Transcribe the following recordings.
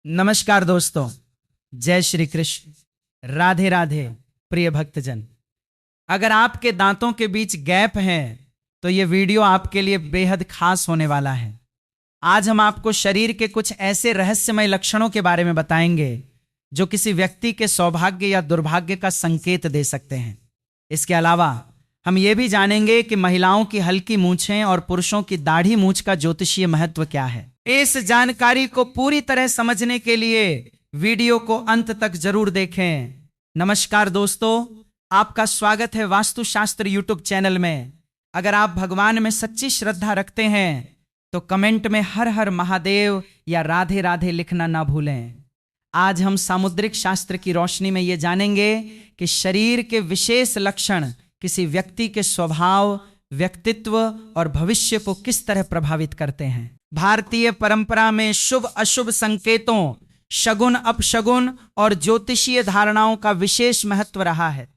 नमस्कार दोस्तों, जय श्री कृष्ण, राधे राधे प्रिय भक्तजन। अगर आपके दांतों के बीच गैप है तो ये वीडियो आपके लिए बेहद खास होने वाला है। आज हम आपको शरीर के कुछ ऐसे रहस्यमय लक्षणों के बारे में बताएंगे जो किसी व्यक्ति के सौभाग्य या दुर्भाग्य का संकेत दे सकते हैं। इसके अलावा हम ये भी जानेंगे कि महिलाओं की हल्की मूंछें और पुरुषों की दाढ़ी मूंछ का ज्योतिषीय महत्व क्या है। इस जानकारी को पूरी तरह समझने के लिए वीडियो को अंत तक जरूर देखें। नमस्कार दोस्तों, आपका स्वागत है वास्तुशास्त्र यूट्यूब चैनल में। अगर आप भगवान में सच्ची श्रद्धा रखते हैं तो कमेंट में हर हर महादेव या राधे राधे लिखना ना भूलें। आज हम सामुद्रिक शास्त्र की रोशनी में ये जानेंगे कि शरीर के विशेष लक्षण किसी व्यक्ति के स्वभाव, व्यक्तित्व और भविष्य को किस तरह प्रभावित करते हैं। भारतीय परंपरा में शुभ अशुभ संकेतों, शगुन अपशगुन और ज्योतिषीय धारणाओं का विशेष महत्व रहा है।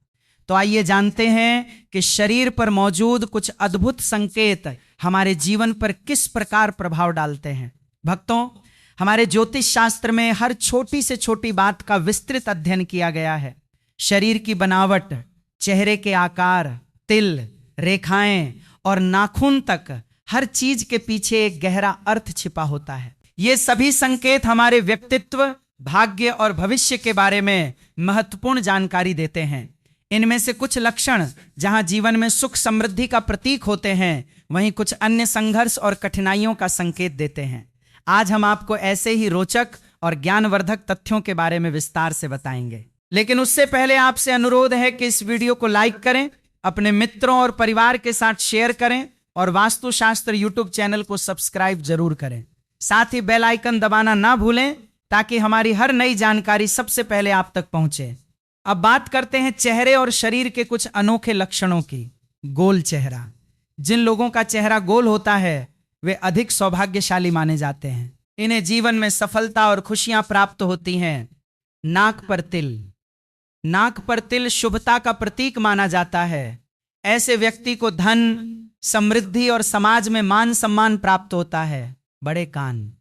तो आइए जानते हैं कि शरीर पर मौजूद कुछ अद्भुत संकेत हमारे जीवन पर किस प्रकार प्रभाव डालते हैं। भक्तों, हमारे ज्योतिष शास्त्र में हर छोटी से छोटी बात का विस्तृत अध्ययन किया गया है। शरीर की बनावट, चेहरे के आकार, तिल, रेखाएं और नाखून तक हर चीज के पीछे एक गहरा अर्थ छिपा होता है। ये सभी संकेत हमारे व्यक्तित्व, भाग्य और भविष्य के बारे में महत्वपूर्ण जानकारी देते हैं। इनमें से कुछ लक्षण जहां जीवन में सुख समृद्धि का प्रतीक होते हैं, वहीं कुछ अन्य संघर्ष और कठिनाइयों का संकेत देते हैं। आज हम आपको ऐसे ही रोचक और ज्ञानवर्धक तथ्यों के बारे में विस्तार से बताएंगे। लेकिन उससे पहले आपसे अनुरोध है कि इस वीडियो को लाइक करें, अपने मित्रों और परिवार के साथ शेयर करें और वास्तुशास्त्र यूट्यूब चैनल को सब्सक्राइब जरूर करें। साथ ही बेल आइकन दबाना ना भूलें ताकि हमारी हर नई जानकारी सबसे पहले आप तक पहुंचे। अब बात करते हैं चेहरे और शरीर के कुछ अनोखे लक्षणों की। गोल चेहरा। जिन लोगों का चेहरा गोल होता है वे अधिक सौभाग्यशाली माने जाते हैं। इन्हें जीवन में सफलता और खुशियां प्राप्त होती हैं। नाक पर तिल। नाक पर तिल शुभता का प्रतीक माना जाता है। ऐसे व्यक्ति को धन, समृद्धि और समाज में मान सम्मान प्राप्त होता है। बड़े कान।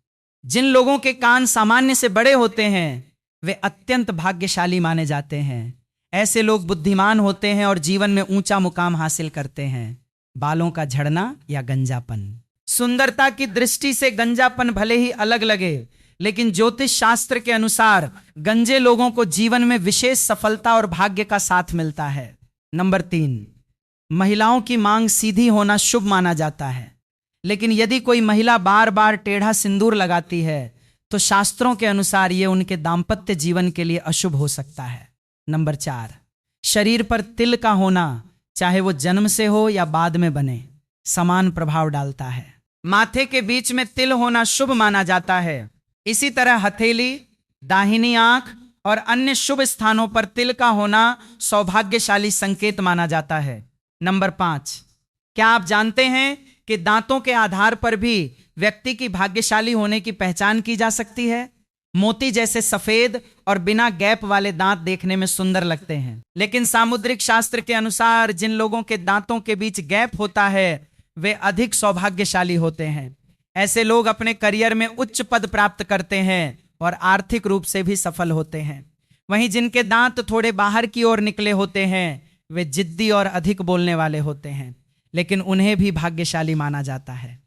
जिन लोगों के कान सामान्य से बड़े होते हैं वे अत्यंत भाग्यशाली माने जाते हैं। ऐसे लोग बुद्धिमान होते हैं और जीवन में ऊंचा मुकाम हासिल करते हैं। बालों का झड़ना या गंजापन। सुंदरता की दृष्टि से गंजापन भले ही अलग लगे, लेकिन ज्योतिष शास्त्र के अनुसार गंजे लोगों को जीवन में विशेष सफलता और भाग्य का साथ मिलता है। नंबर 3, महिलाओं की मांग सीधी होना शुभ माना जाता है, लेकिन यदि कोई महिला बार बार टेढ़ा सिंदूर लगाती है तो शास्त्रों के अनुसार यह उनके दाम्पत्य जीवन के लिए अशुभ हो सकता है। नंबर 4, शरीर पर तिल का होना, चाहे वो जन्म से हो या बाद में बने, समान प्रभाव डालता है। माथे के बीच में तिल होना शुभ माना जाता है। इसी तरह हथेली, दाहिनी आंख और अन्य शुभ स्थानों पर तिल का होना सौभाग्यशाली संकेत माना जाता है। नंबर 5, क्या आप जानते हैं कि दांतों के आधार पर भी व्यक्ति की भाग्यशाली होने की पहचान की जा सकती है। मोती जैसे सफेद और बिना गैप वाले दांत देखने में सुंदर लगते हैं, लेकिन सामुद्रिक शास्त्र के अनुसार जिन लोगों के दांतों के बीच गैप होता है वे अधिक सौभाग्यशाली होते हैं। ऐसे लोग अपने करियर में उच्च पद प्राप्त करते हैं और आर्थिक रूप से भी सफल होते हैं। वहीं जिनके दांत थोड़े बाहर की ओर निकले होते हैं वे जिद्दी और अधिक बोलने वाले होते हैं, लेकिन उन्हें भी भाग्यशाली माना जाता है।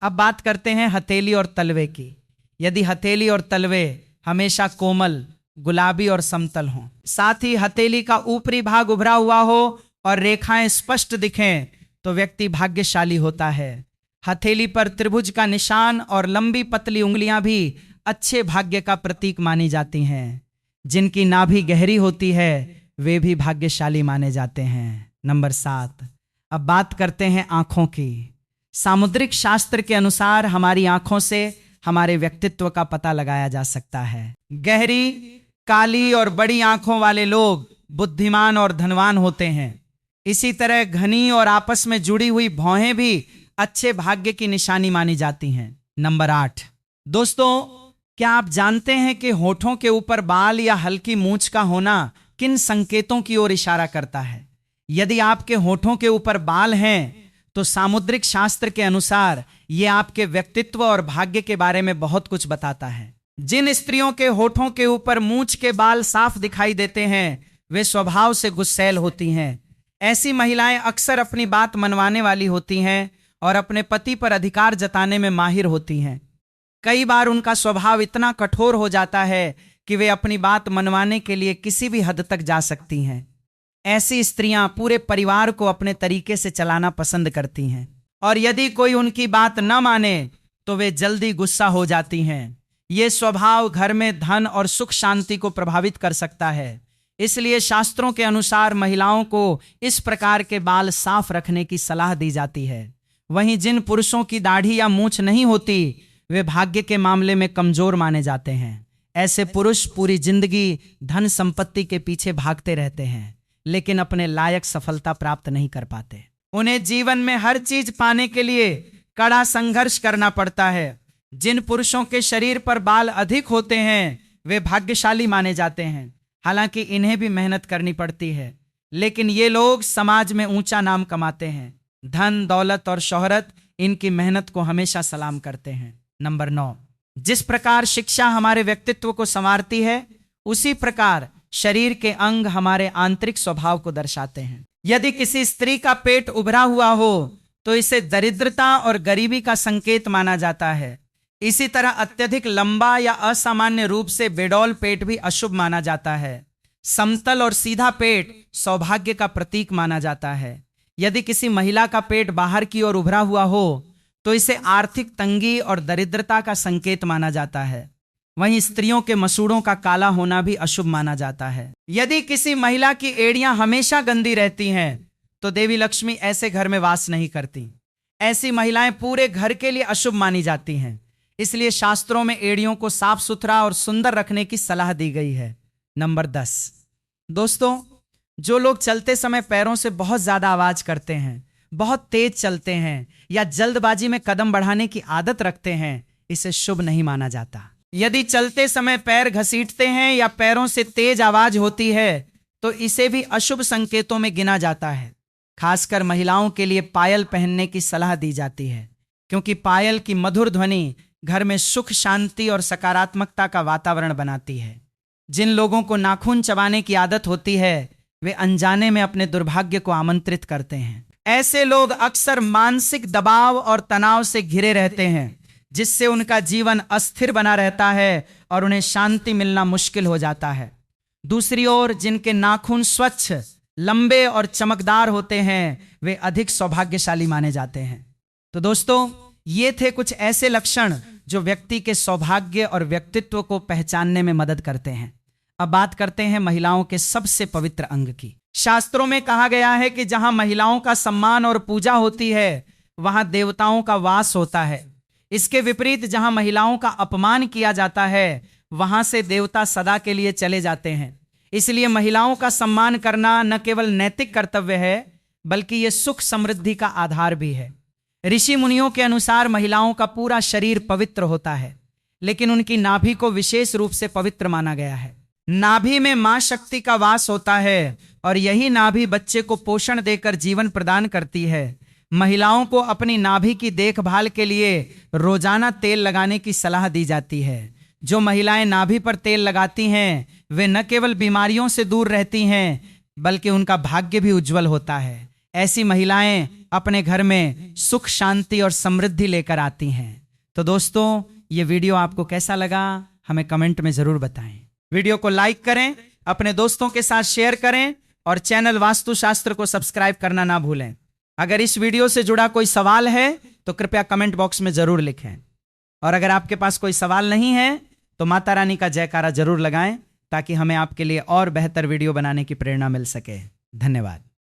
अब बात करते हैं हथेली और तलवे की। यदि हथेली और तलवे हमेशा कोमल, गुलाबी और समतल हों, साथ ही हथेली का ऊपरी भाग उभरा हुआ हो और रेखाएं स्पष्ट दिखें तो व्यक्ति भाग्यशाली होता है। हथेली पर त्रिभुज का निशान और लंबी पतली उंगलियां भी अच्छे भाग्य का प्रतीक मानी जाती हैं। जिनकी नाभि गहरी होती है वे भी भाग्यशाली माने जाते हैं। नंबर 7, अब बात करते हैं आंखों की। सामुद्रिक शास्त्र के अनुसार हमारी आंखों से हमारे व्यक्तित्व का पता लगाया जा सकता है। गहरी, काली और बड़ी आंखों वाले लोग बुद्धिमान और धनवान होते हैं। इसी तरह घनी और आपस में जुड़ी हुई भौहें भी अच्छे भाग्य की निशानी मानी जाती हैं। नंबर 8, दोस्तों, क्या आप जानते हैं कि होठों के ऊपर बाल या हल्की मूंछ का होना किन संकेतों की ओर इशारा करता है? यदि आपके होठों के ऊपर बाल हैं तो सामुद्रिक शास्त्र के अनुसार यह आपके व्यक्तित्व और भाग्य के बारे में बहुत कुछ बताता है। जिन स्त्रियों के होठों के ऊपर मूंछ के बाल साफ दिखाई देते हैं वे स्वभाव से गुस्सैल होती हैं। ऐसी महिलाएं अक्सर अपनी बात मनवाने वाली होती हैं और अपने पति पर अधिकार जताने में माहिर होती हैं। कई बार उनका स्वभाव इतना कठोर हो जाता है कि वे अपनी बात मनवाने के लिए किसी भी हद तक जा सकती हैं। ऐसी स्त्रियां पूरे परिवार को अपने तरीके से चलाना पसंद करती हैं और यदि कोई उनकी बात न माने तो वे जल्दी गुस्सा हो जाती हैं। ये स्वभाव घर में धन और सुख शांति को प्रभावित कर सकता है। इसलिए शास्त्रों के अनुसार महिलाओं को इस प्रकार के बाल साफ रखने की सलाह दी जाती है। वहीं जिन पुरुषों की दाढ़ी या मूंछ नहीं होती वे भाग्य के मामले में कमजोर माने जाते हैं। ऐसे पुरुष पूरी जिंदगी धन संपत्ति के पीछे भागते रहते हैं लेकिन अपने लायक सफलता प्राप्त नहीं कर पाते। उन्हें जीवन में हर चीज पाने के लिए कड़ा संघर्ष करना पड़ता है। जिन पुरुषों के शरीर पर बाल अधिक होते हैं वे भाग्यशाली माने जाते हैं। हालांकि इन्हें भी मेहनत करनी पड़ती है लेकिन ये लोग समाज में ऊंचा नाम कमाते हैं। धन दौलत और शोहरत इनकी मेहनत को हमेशा सलाम करते हैं। नंबर 9, जिस प्रकार शिक्षा हमारे व्यक्तित्व को संवारती है उसी प्रकार शरीर के अंग हमारे आंतरिक स्वभाव को दर्शाते हैं। यदि किसी स्त्री का पेट उभरा हुआ हो तो इसे दरिद्रता और गरीबी का संकेत माना जाता है। इसी तरह अत्यधिक लंबा या असामान्य रूप से बेडौल पेट भी अशुभ माना जाता है। समतल और सीधा पेट सौभाग्य का प्रतीक माना जाता है। यदि किसी महिला का पेट बाहर की ओर उभरा हुआ हो तो इसे आर्थिक तंगी और दरिद्रता का संकेत माना जाता है। वहीं स्त्रियों के मसूड़ों का काला होना भी अशुभ माना जाता है। यदि किसी महिला की एड़ियां हमेशा गंदी रहती हैं तो देवी लक्ष्मी ऐसे घर में वास नहीं करती। ऐसी महिलाएं पूरे घर के लिए अशुभ मानी जाती हैं। इसलिए शास्त्रों में एड़ियों को साफ सुथरा और सुंदर रखने की सलाह दी गई है। नंबर 10, दोस्तों, जो लोग चलते समय पैरों से बहुत ज्यादा आवाज करते हैं, बहुत तेज चलते हैं या जल्दबाजी में कदम बढ़ाने की आदत रखते हैं इसे शुभ नहीं माना जाता। यदि चलते समय पैर घसीटते हैं या पैरों से तेज आवाज होती है तो इसे भी अशुभ संकेतों में गिना जाता है। खासकर महिलाओं के लिए पायल पहनने की सलाह दी जाती है क्योंकि पायल की मधुर ध्वनि घर में सुख शांति और सकारात्मकता का वातावरण बनाती है। जिन लोगों को नाखून चबाने की आदत होती है वे अनजाने में अपने दुर्भाग्य को आमंत्रित करते हैं। ऐसे लोग अक्सर मानसिक दबाव और तनाव से घिरे रहते हैं जिससे उनका जीवन अस्थिर बना रहता है और उन्हें शांति मिलना मुश्किल हो जाता है। दूसरी ओर जिनके नाखून स्वच्छ, लंबे और चमकदार होते हैं वे अधिक सौभाग्यशाली माने जाते हैं। तो दोस्तों, ये थे कुछ ऐसे लक्षण जो व्यक्ति के सौभाग्य और व्यक्तित्व को पहचानने में मदद करते हैं। अब बात करते हैं महिलाओं के सबसे पवित्र अंग की। शास्त्रों में कहा गया है कि जहां महिलाओं का सम्मान और पूजा होती है वहां देवताओं का वास होता है। इसके विपरीत जहां महिलाओं का अपमान किया जाता है वहां से देवता सदा के लिए चले जाते हैं। इसलिए महिलाओं का सम्मान करना न केवल नैतिक कर्तव्य है बल्कि ये सुख समृद्धि का आधार भी है। ऋषि मुनियों के अनुसार महिलाओं का पूरा शरीर पवित्र होता है लेकिन उनकी नाभि को विशेष रूप से पवित्र माना गया है। नाभि में मां शक्ति का वास होता है और यही नाभि बच्चे को पोषण देकर जीवन प्रदान करती है। महिलाओं को अपनी नाभि की देखभाल के लिए रोजाना तेल लगाने की सलाह दी जाती है। जो महिलाएं नाभि पर तेल लगाती हैं वे न केवल बीमारियों से दूर रहती हैं बल्कि उनका भाग्य भी उज्जवल होता है। ऐसी महिलाएं अपने घर में सुख शांति और समृद्धि लेकर आती हैं। तो दोस्तों, ये वीडियो आपको कैसा लगा हमें कमेंट में जरूर बताएं। वीडियो को लाइक करें, अपने दोस्तों के साथ शेयर करें और चैनल वास्तुशास्त्र को सब्सक्राइब करना ना भूलें। अगर इस वीडियो से जुड़ा कोई सवाल है तो कृपया कमेंट बॉक्स में जरूर लिखें और अगर आपके पास कोई सवाल नहीं है तो माता रानी का जयकारा जरूर लगाएं ताकि हमें आपके लिए और बेहतर वीडियो बनाने की प्रेरणा मिल सके। धन्यवाद।